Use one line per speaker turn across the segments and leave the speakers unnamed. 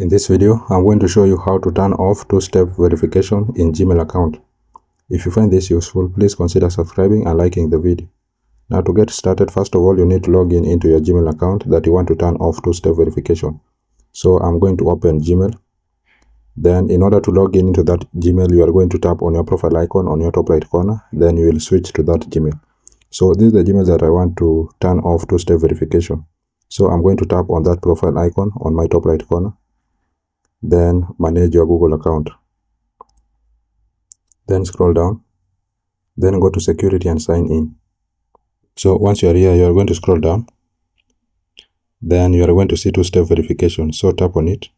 In this video, I'm going to show you how to turn off two-step verification in Gmail account. If you find this useful, please consider subscribing and liking the video. Now to get started, first of all, you need to log in into your Gmail account that you want to turn off two-step verification. So I'm going to open Gmail. Then in order to log in into that Gmail, you are going to tap on your profile icon on your top right corner. Then you will switch to that Gmail. So this is the Gmail that I want to turn off two-step verification. So I'm going to tap on that profile icon on my top right corner. Then manage your Google account. Then scroll down. Then go to security and sign in. So once you are here, you are going to scroll down. Then you are going to see two-step verification. So tap on it.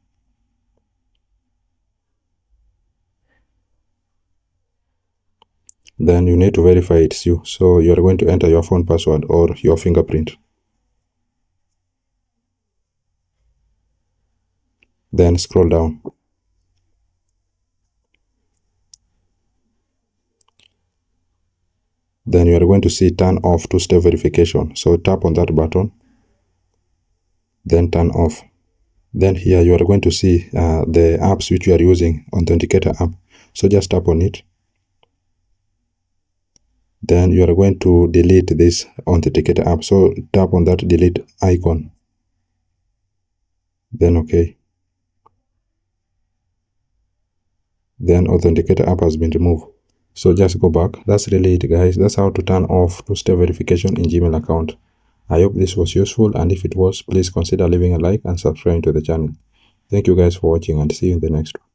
Then you need to verify it's you. So you are going to enter your phone password or your fingerprint. Then scroll down. Then you are going to see turn off two-step verification. So tap on that button. Then turn off. Then here you are going to see the apps which you are using, authenticator app. So just tap on it. Then you are going to delete this authenticator app. So tap on that delete icon. Then okay. Then authenticator app has been removed. So just go back. That's really it, guys. That's how to turn off two-step verification in Gmail account. I hope this was useful, and if it was, please consider leaving a like and subscribing to the channel. Thank you guys for watching, and see you in the next one.